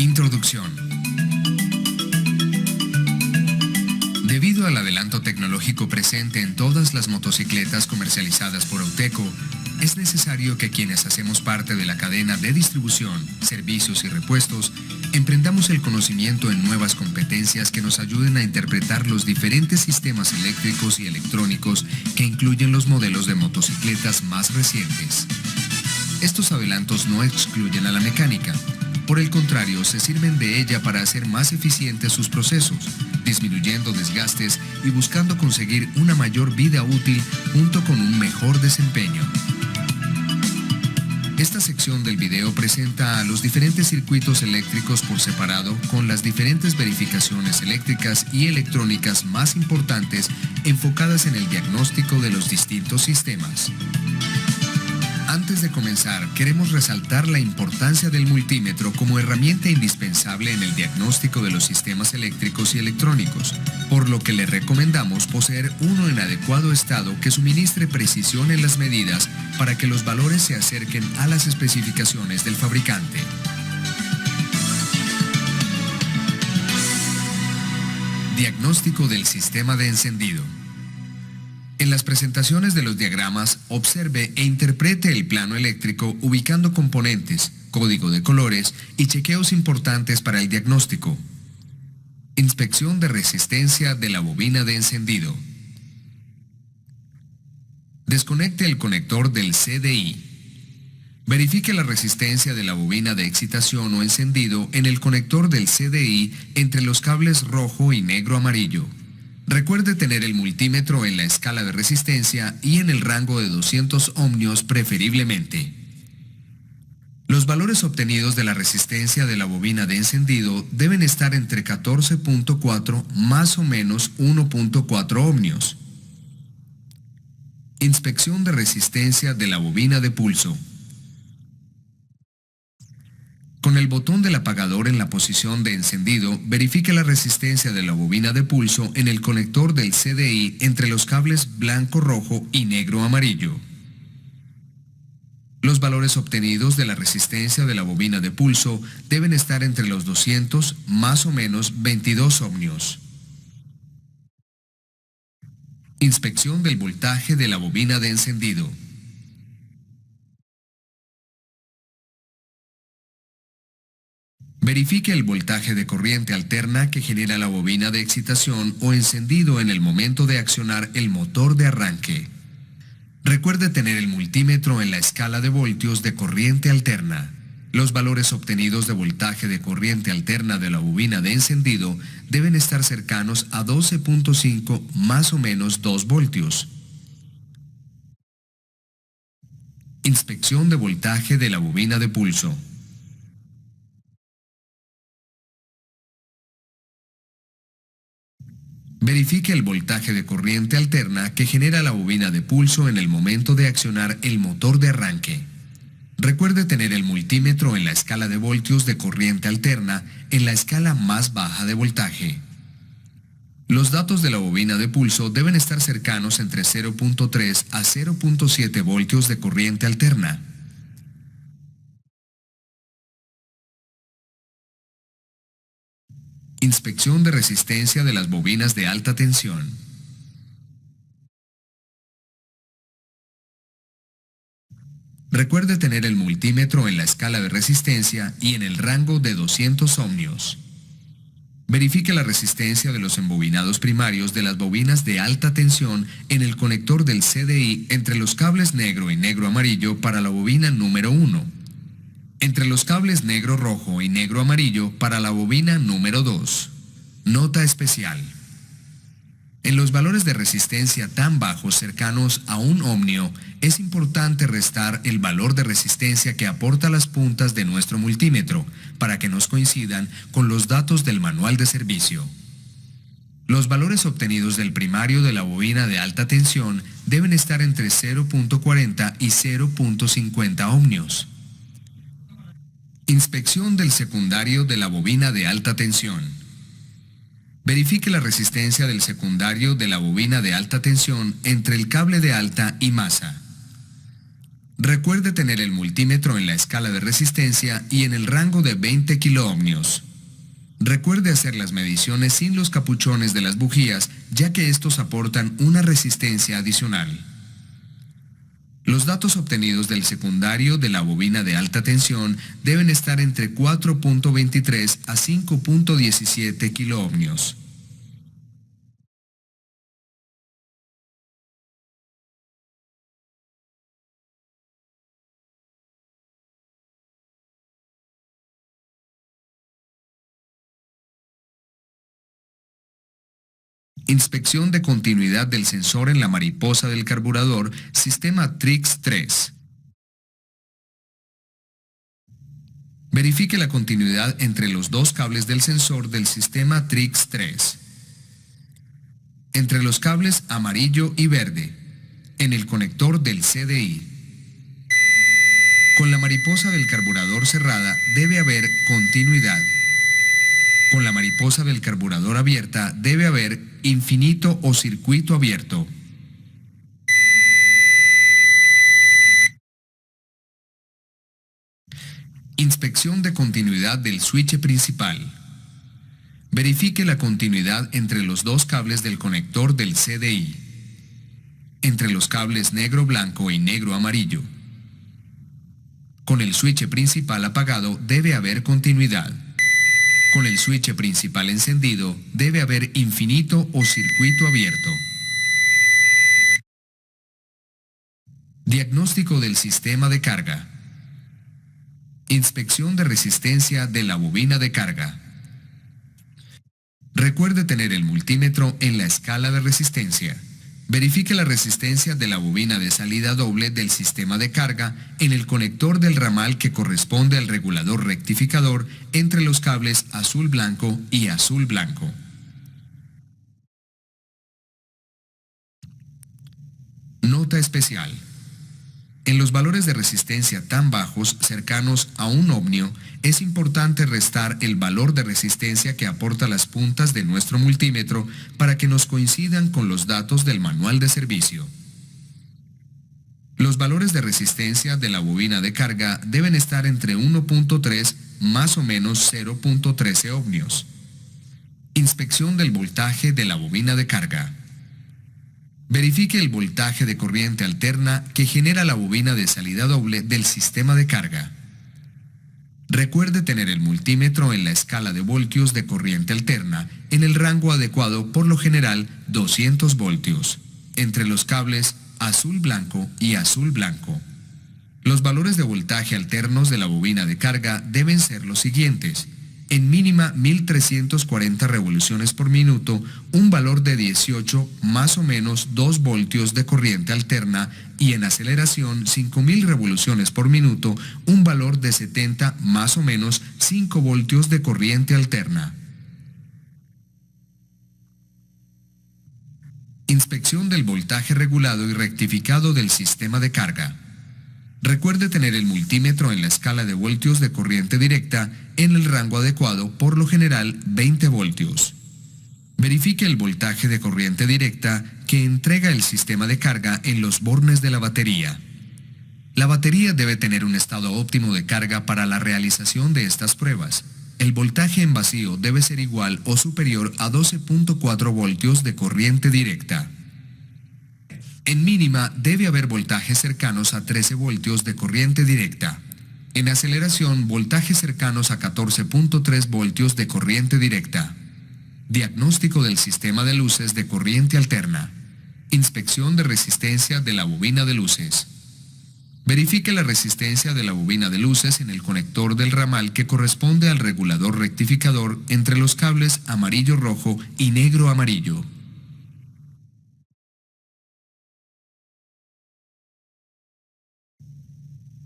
Introducción. Debido al adelanto tecnológico presente en todas las motocicletas comercializadas por Auteco, es necesario que quienes hacemos parte de la cadena de distribución, servicios y repuestos, emprendamos el conocimiento en nuevas competencias que nos ayuden a interpretar los diferentes sistemas eléctricos y electrónicos que incluyen los modelos de motocicletas más recientes. Estos adelantos no excluyen a la mecánica. Por el contrario, se sirven de ella para hacer más eficientes sus procesos, disminuyendo desgastes y buscando conseguir una mayor vida útil junto con un mejor desempeño. Esta sección del video presenta a los diferentes circuitos eléctricos por separado con las diferentes verificaciones eléctricas y electrónicas más importantes enfocadas en el diagnóstico de los distintos sistemas. Antes de comenzar, queremos resaltar la importancia del multímetro como herramienta indispensable en el diagnóstico de los sistemas eléctricos y electrónicos, por lo que le recomendamos poseer uno en adecuado estado que suministre precisión en las medidas para que los valores se acerquen a las especificaciones del fabricante. Diagnóstico del sistema de encendido. En las presentaciones de los diagramas, observe e interprete el plano eléctrico ubicando componentes, código de colores y chequeos importantes para el diagnóstico. Inspección de resistencia de la bobina de encendido. Desconecte el conector del CDI. Verifique la resistencia de la bobina de excitación o encendido en el conector del CDI entre los cables rojo y negro amarillo. Recuerde tener el multímetro en la escala de resistencia y en el rango de 200 ohmios preferiblemente. Los valores obtenidos de la resistencia de la bobina de encendido deben estar entre 14.4 más o menos 1.4 ohmios. Inspección de resistencia de la bobina de pulso. Con el botón del apagador en la posición de encendido, verifique la resistencia de la bobina de pulso en el conector del CDI entre los cables blanco-rojo y negro-amarillo. Los valores obtenidos de la resistencia de la bobina de pulso deben estar entre los 200 más o menos 22 ohmios. Inspección del voltaje de la bobina de encendido. Verifique el voltaje de corriente alterna que genera la bobina de excitación o encendido en el momento de accionar el motor de arranque. Recuerde tener el multímetro en la escala de voltios de corriente alterna. Los valores obtenidos de voltaje de corriente alterna de la bobina de encendido deben estar cercanos a 12.5 más o menos 2 voltios. Inspección de voltaje de la bobina de pulso. Verifique el voltaje de corriente alterna que genera la bobina de pulso en el momento de accionar el motor de arranque. Recuerde tener el multímetro en la escala de voltios de corriente alterna en la escala más baja de voltaje. Los datos de la bobina de pulso deben estar cercanos entre 0.3 a 0.7 voltios de corriente alterna. Inspección de resistencia de las bobinas de alta tensión. Recuerde tener el multímetro en la escala de resistencia y en el rango de 200 ohmios. Verifique la resistencia de los embobinados primarios de las bobinas de alta tensión en el conector del CDI entre los cables negro y negro-amarillo para la bobina número 1. Entre los cables negro-rojo y negro-amarillo para la bobina número 2. Nota especial. En los valores de resistencia tan bajos cercanos a 1 ohmio, es importante restar el valor de resistencia que aporta las puntas de nuestro multímetro para que nos coincidan con los datos del manual de servicio. Los valores obtenidos del primario de la bobina de alta tensión deben estar entre 0.40 y 0.50 ohmios. Inspección del secundario de la bobina de alta tensión. Verifique la resistencia del secundario de la bobina de alta tensión entre el cable de alta y masa. Recuerde tener el multímetro en la escala de resistencia y en el rango de 20 kiloohmios. Recuerde hacer las mediciones sin los capuchones de las bujías, ya que estos aportan una resistencia adicional. Los datos obtenidos del secundario de la bobina de alta tensión deben estar entre 4.23 a 5.17 kiloohmios. Inspección de continuidad del sensor en la mariposa del carburador, sistema TRIX 3. Verifique la continuidad entre los dos cables del sensor del sistema TRIX 3. Entre los cables amarillo y verde, en el conector del CDI. Con la mariposa del carburador cerrada debe haber continuidad. Con la mariposa del carburador abierta debe haber infinito o circuito abierto. Inspección de continuidad del switch principal. Verifique la continuidad entre los dos cables del conector del CDI. Entre los cables negro-blanco y negro-amarillo. Con el switch principal apagado debe haber continuidad. Con el switch principal encendido debe haber infinito o circuito abierto. Diagnóstico del sistema de carga. Inspección de resistencia de la bobina de carga. Recuerde tener el multímetro en la escala de resistencia. Verifique la resistencia de la bobina de salida doble del sistema de carga en el conector del ramal que corresponde al regulador rectificador entre los cables azul-blanco y azul-blanco. Nota especial. En los valores de resistencia tan bajos, cercanos a 1 ohmio, es importante restar el valor de resistencia que aporta las puntas de nuestro multímetro para que nos coincidan con los datos del manual de servicio. Los valores de resistencia de la bobina de carga deben estar entre 1.3 más o menos 0.13 ohmios. Inspección del voltaje de la bobina de carga. Verifique el voltaje de corriente alterna que genera la bobina de salida doble del sistema de carga. Recuerde tener el multímetro en la escala de voltios de corriente alterna en el rango adecuado, por lo general 200 voltios, entre los cables azul-blanco y azul-blanco. Los valores de voltaje alternos de la bobina de carga deben ser los siguientes: en mínima 1340 revoluciones por minuto, un valor de 18 más o menos 2 voltios de corriente alterna, y en aceleración 5000 revoluciones por minuto, un valor de 70 más o menos 5 voltios de corriente alterna. Inspección del voltaje regulado y rectificado del sistema de carga. Recuerde tener el multímetro en la escala de voltios de corriente directa en el rango adecuado, por lo general 20 voltios. Verifique el voltaje de corriente directa que entrega el sistema de carga en los bornes de la batería. La batería debe tener un estado óptimo de carga para la realización de estas pruebas. El voltaje en vacío debe ser igual o superior a 12.4 voltios de corriente directa. En mínima debe haber voltajes cercanos a 13 voltios de corriente directa. En aceleración, voltajes cercanos a 14.3 voltios de corriente directa. Diagnóstico del sistema de luces de corriente alterna. Inspección de resistencia de la bobina de luces. Verifique la resistencia de la bobina de luces en el conector del ramal que corresponde al regulador rectificador entre los cables amarillo-rojo y negro-amarillo.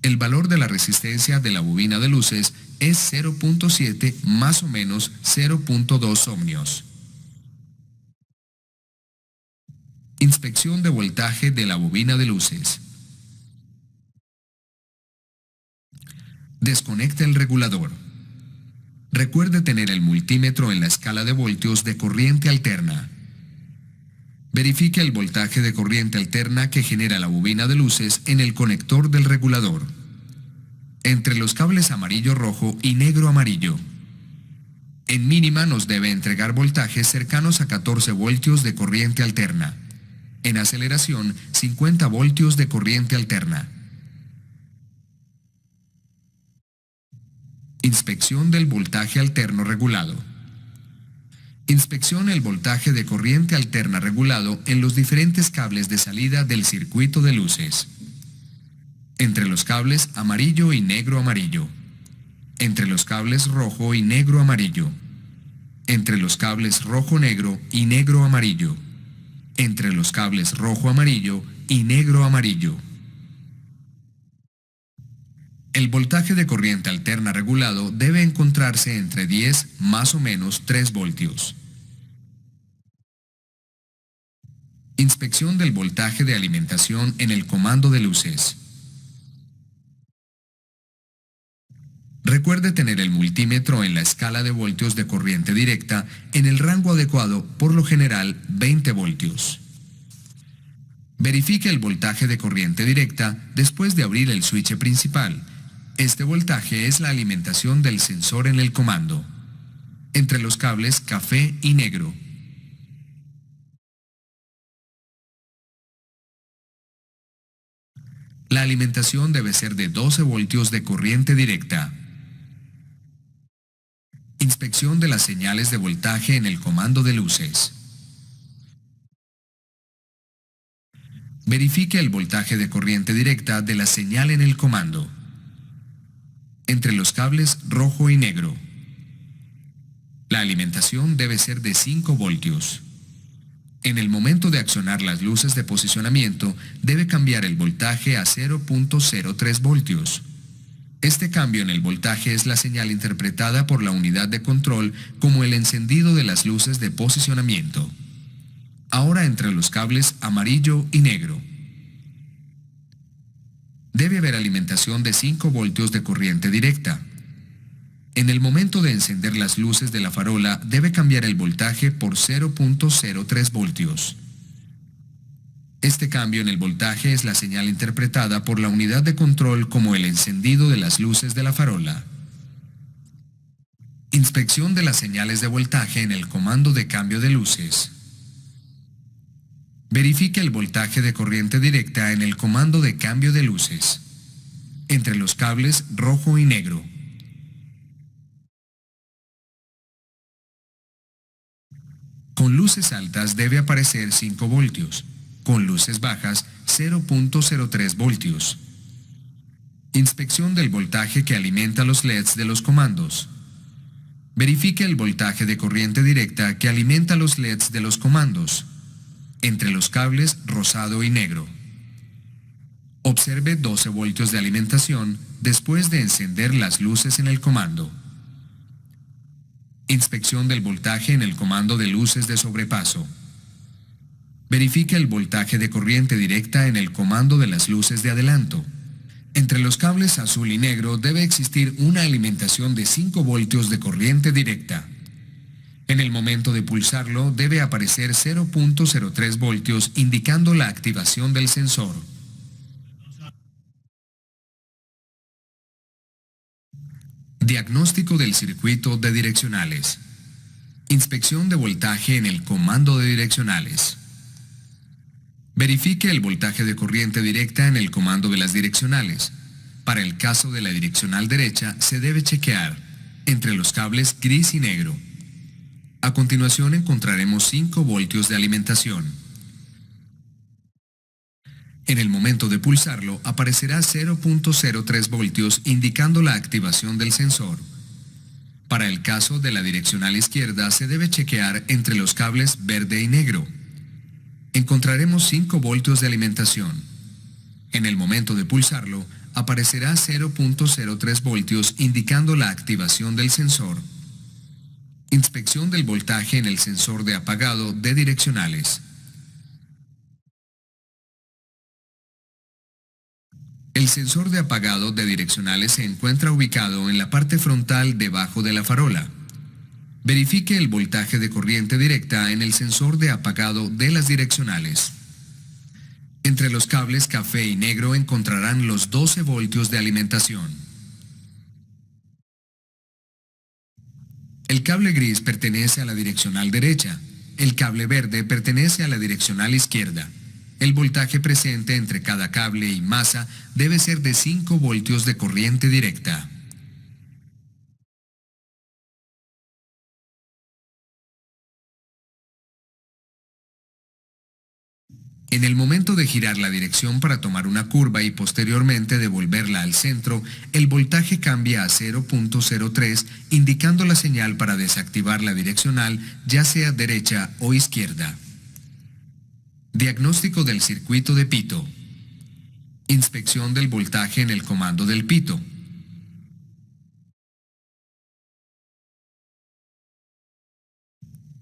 El valor de la resistencia de la bobina de luces es 0.7 más o menos 0.2 ohmios. Inspección de voltaje de la bobina de luces. Desconecte el regulador. Recuerde tener el multímetro en la escala de voltios de corriente alterna. Verifique el voltaje de corriente alterna que genera la bobina de luces en el conector del regulador, entre los cables amarillo-rojo y negro-amarillo. En mínima nos debe entregar voltajes cercanos a 14 voltios de corriente alterna. En aceleración, 50 voltios de corriente alterna. Inspección del voltaje alterno regulado. Inspeccione el voltaje de corriente alterna regulado en los diferentes cables de salida del circuito de luces. Entre los cables amarillo y negro-amarillo. Entre los cables rojo y negro-amarillo. Entre los cables rojo-negro y negro-amarillo. Entre los cables rojo-amarillo y negro-amarillo. El voltaje de corriente alterna regulado debe encontrarse entre 10 más o menos 3 voltios. Inspección del voltaje de alimentación en el comando de luces. Recuerde tener el multímetro en la escala de voltios de corriente directa en el rango adecuado, por lo general 20 voltios. Verifique el voltaje de corriente directa después de abrir el switch principal. Este voltaje es la alimentación del sensor en el comando, entre los cables café y negro. La alimentación debe ser de 12 voltios de corriente directa. Inspección de las señales de voltaje en el comando de luces. Verifique el voltaje de corriente directa de la señal en el comando, entre los cables rojo y negro. La alimentación debe ser de 5 voltios. En el momento de accionar las luces de posicionamiento, debe cambiar el voltaje a 0.03 voltios. Este cambio en el voltaje es la señal interpretada por la unidad de control como el encendido de las luces de posicionamiento. Ahora entre los cables amarillo y negro. Debe haber alimentación de 5 voltios de corriente directa. En el momento de encender las luces de la farola, debe cambiar el voltaje por 0.03 voltios. Este cambio en el voltaje es la señal interpretada por la unidad de control como el encendido de las luces de la farola. Inspección de las señales de voltaje en el comando de cambio de luces. Verifique el voltaje de corriente directa en el comando de cambio de luces, entre los cables rojo y negro. Con luces altas debe aparecer 5 voltios, con luces bajas 0.03 voltios. Inspección del voltaje que alimenta los LEDs de los comandos. Verifique el voltaje de corriente directa que alimenta los LEDs de los comandos, entre los cables rosado y negro. Observe 12 voltios de alimentación después de encender las luces en el comando. Inspección del voltaje en el comando de luces de sobrepaso. Verifique el voltaje de corriente directa en el comando de las luces de adelanto. Entre los cables azul y negro debe existir una alimentación de 5 voltios de corriente directa. En el momento de pulsarlo debe aparecer 0.03 voltios indicando la activación del sensor. Diagnóstico del circuito de direccionales. Inspección de voltaje en el comando de direccionales. Verifique el voltaje de corriente directa en el comando de las direccionales. Para el caso de la direccional derecha se debe chequear entre los cables gris y negro. A continuación encontraremos 5 voltios de alimentación. En el momento de pulsarlo aparecerá 0.03 voltios indicando la activación del sensor. Para el caso de la direccional izquierda se debe chequear entre los cables verde y negro. Encontraremos 5 voltios de alimentación. En el momento de pulsarlo aparecerá 0.03 voltios indicando la activación del sensor. Inspección del voltaje en el sensor de apagado de direccionales. El sensor de apagado de direccionales se encuentra ubicado en la parte frontal debajo de la farola. Verifique el voltaje de corriente directa en el sensor de apagado de las direccionales. Entre los cables café y negro encontrarán los 12 voltios de alimentación. El cable gris pertenece a la direccional derecha. El cable verde pertenece a la direccional izquierda. El voltaje presente entre cada cable y masa debe ser de 5 voltios de corriente directa. En el momento de girar la dirección para tomar una curva y posteriormente devolverla al centro, el voltaje cambia a 0.03, indicando la señal para desactivar la direccional, ya sea derecha o izquierda. Diagnóstico del circuito de pito. Inspección del voltaje en el comando del pito.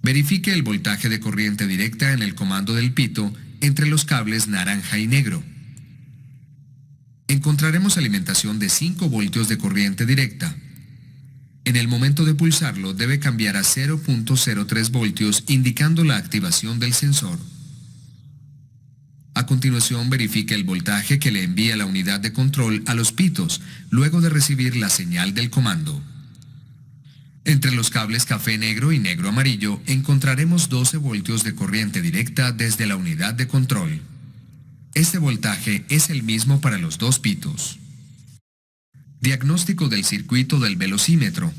Verifique el voltaje de corriente directa en el comando del pito entre los cables naranja y negro. Encontraremos alimentación de 5 voltios de corriente directa. En el momento de pulsarlo debe cambiar a 0.03 voltios, indicando la activación del sensor. A continuación verifique el voltaje que le envía la unidad de control a los pitos, luego de recibir la señal del comando. Entre los cables café negro y negro amarillo encontraremos 12 voltios de corriente directa desde la unidad de control. Este voltaje es el mismo para los dos pitos. Diagnóstico del circuito del velocímetro.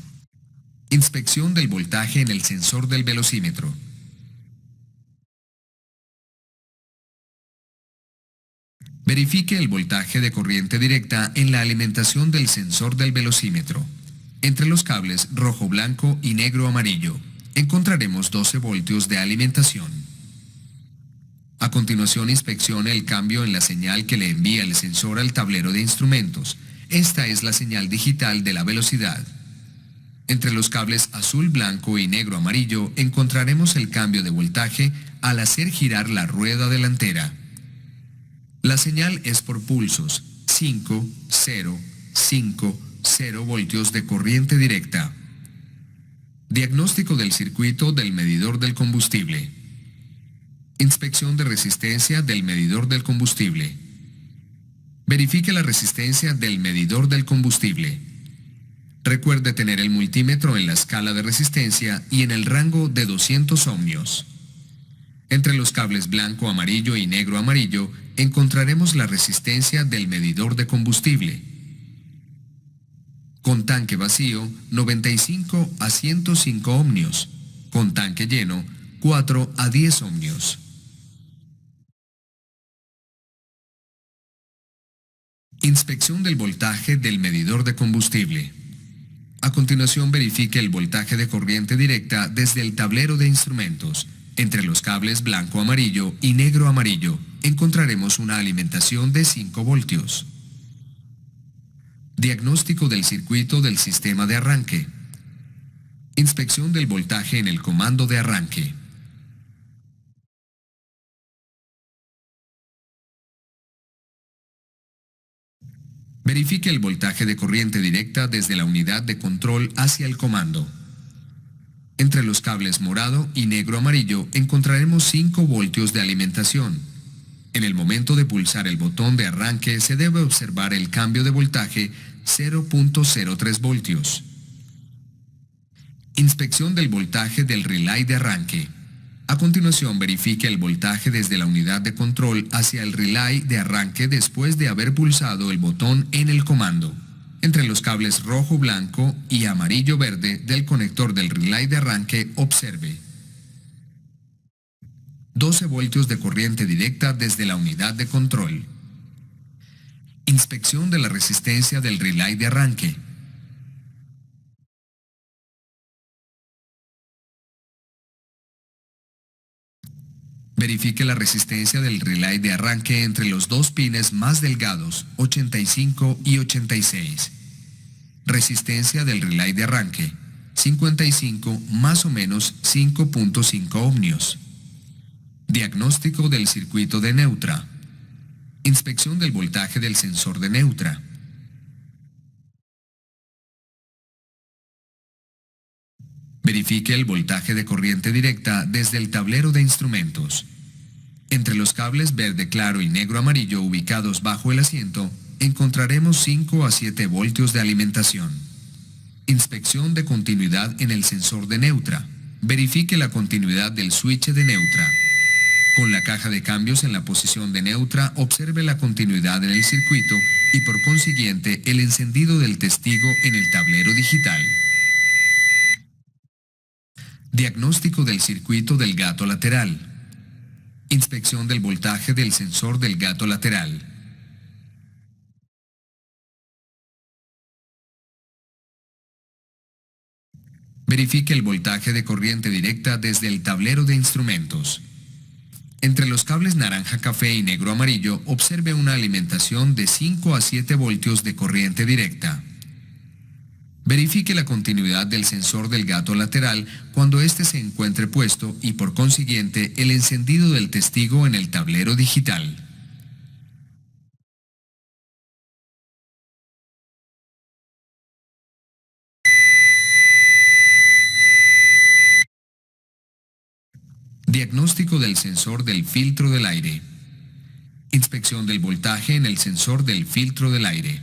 Inspección del voltaje en el sensor del velocímetro. Verifique el voltaje de corriente directa en la alimentación del sensor del velocímetro. Entre los cables rojo-blanco y negro-amarillo encontraremos 12 voltios de alimentación. A continuación inspeccione el cambio en la señal que le envía el sensor al tablero de instrumentos. Esta es la señal digital de la velocidad. Entre los cables azul-blanco y negro-amarillo encontraremos el cambio de voltaje al hacer girar la rueda delantera. La señal es por pulsos, 5, 0, 5, 0 voltios de corriente directa. Diagnóstico del circuito del medidor del combustible. Inspección de resistencia del medidor del combustible. Verifique la resistencia del medidor del combustible. Recuerde tener el multímetro en la escala de resistencia y en el rango de 200 ohmios. Entre los cables blanco, amarillo y negro amarillo encontraremos la resistencia del medidor de combustible. Con tanque vacío, 95 a 105 ohmios. Con tanque lleno, 4 a 10 ohmios. Inspección del voltaje del medidor de combustible. A continuación verifique el voltaje de corriente directa desde el tablero de instrumentos. Entre los cables blanco-amarillo y negro-amarillo encontraremos una alimentación de 5 voltios. Diagnóstico del circuito del sistema de arranque. Inspección del voltaje en el comando de arranque. Verifique el voltaje de corriente directa desde la unidad de control hacia el comando. Entre los cables morado y negro-amarillo encontraremos 5 voltios de alimentación. En el momento de pulsar el botón de arranque se debe observar el cambio de voltaje 0.03 voltios. Inspección del voltaje del relay de arranque. A continuación verifique el voltaje desde la unidad de control hacia el relay de arranque después de haber pulsado el botón en el comando. Entre los cables rojo-blanco y amarillo-verde del conector del relay de arranque observe 12 voltios de corriente directa desde la unidad de control. Inspección de la resistencia del relay de arranque. Verifique la resistencia del relay de arranque entre los dos pines más delgados, 85 y 86. Resistencia del relay de arranque, 55 más o menos 5.5 ohmios. Diagnóstico del circuito de neutra. Inspección del voltaje del sensor de neutra. Verifique el voltaje de corriente directa desde el tablero de instrumentos. Entre los cables verde claro y negro amarillo ubicados bajo el asiento, encontraremos 5 a 7 voltios de alimentación. Inspección de continuidad en el sensor de neutra. Verifique la continuidad del switch de neutra. Con la caja de cambios en la posición de neutra, observe la continuidad en el circuito y por consiguiente el encendido del testigo en el tablero digital. Diagnóstico del circuito del gato lateral. Inspección del voltaje del sensor del gato lateral. Verifique el voltaje de corriente directa desde el tablero de instrumentos. Entre los cables naranja café y negro amarillo, observe una alimentación de 5 a 7 voltios de corriente directa. Verifique la continuidad del sensor del gato lateral cuando éste se encuentre puesto y por consiguiente el encendido del testigo en el tablero digital. Diagnóstico del sensor del filtro del aire. Inspección del voltaje en el sensor del filtro del aire.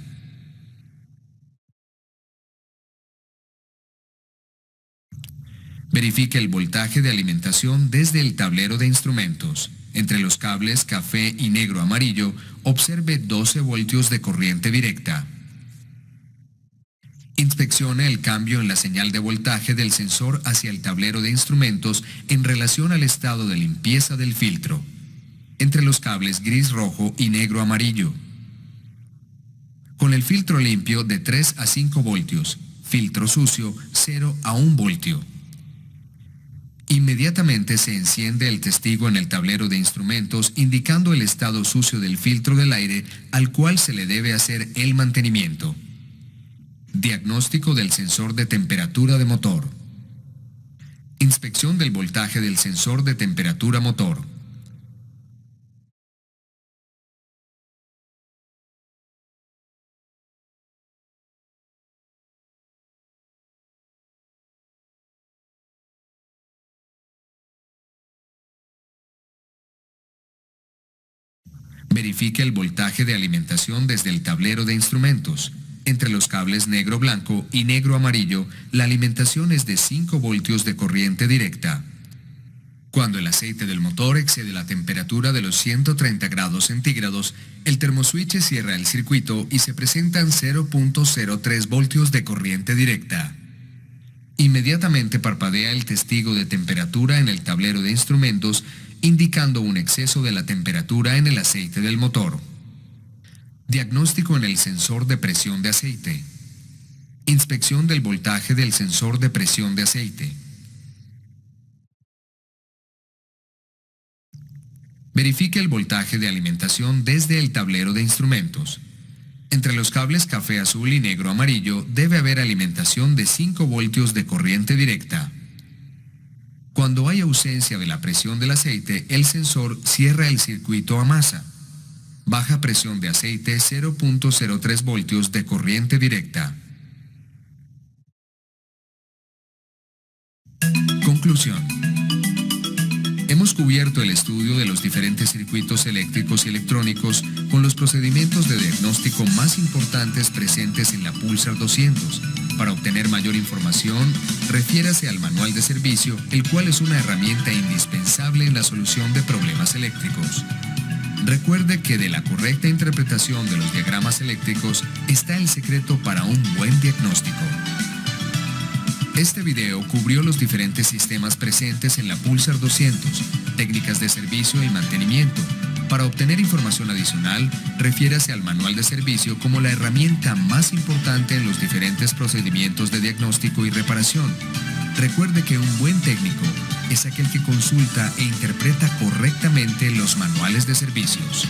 Verifique el voltaje de alimentación desde el tablero de instrumentos. Entre los cables café y negro amarillo, observe 12 voltios de corriente directa. Inspeccione el cambio en la señal de voltaje del sensor hacia el tablero de instrumentos en relación al estado de limpieza del filtro. Entre los cables gris rojo y negro amarillo. Con el filtro limpio de 3 a 5 voltios, filtro sucio 0 a 1 voltio. Inmediatamente se enciende el testigo en el tablero de instrumentos indicando el estado sucio del filtro del aire al cual se le debe hacer el mantenimiento. Diagnóstico del sensor de temperatura de motor. Inspección del voltaje del sensor de temperatura motor. Verifique el voltaje de alimentación desde el tablero de instrumentos. Entre los cables negro-blanco y negro-amarillo, la alimentación es de 5 voltios de corriente directa. Cuando el aceite del motor excede la temperatura de los 130 grados centígrados, el termoswitch cierra el circuito y se presentan 0.03 voltios de corriente directa. Inmediatamente parpadea el testigo de temperatura en el tablero de instrumentos, indicando un exceso de la temperatura en el aceite del motor. Diagnóstico en el sensor de presión de aceite. Inspección del voltaje del sensor de presión de aceite. Verifique el voltaje de alimentación desde el tablero de instrumentos. Entre los cables café azul y negro amarillo debe haber alimentación de 5 voltios de corriente directa. Cuando hay ausencia de la presión del aceite, el sensor cierra el circuito a masa. Baja presión de aceite 0.03 voltios de corriente directa. Conclusión. Hemos cubierto el estudio de los diferentes circuitos eléctricos y electrónicos con los procedimientos de diagnóstico más importantes presentes en la Pulsar 200. Para obtener mayor información, refiérase al manual de servicio, el cual es una herramienta indispensable en la solución de problemas eléctricos. Recuerde que de la correcta interpretación de los diagramas eléctricos está el secreto para un buen diagnóstico. Este video cubrió los diferentes sistemas presentes en la Pulsar 200, técnicas de servicio y mantenimiento. Para obtener información adicional, refiérase al manual de servicio como la herramienta más importante en los diferentes procedimientos de diagnóstico y reparación. Recuerde que un buen técnico es aquel que consulta e interpreta correctamente los manuales de servicios.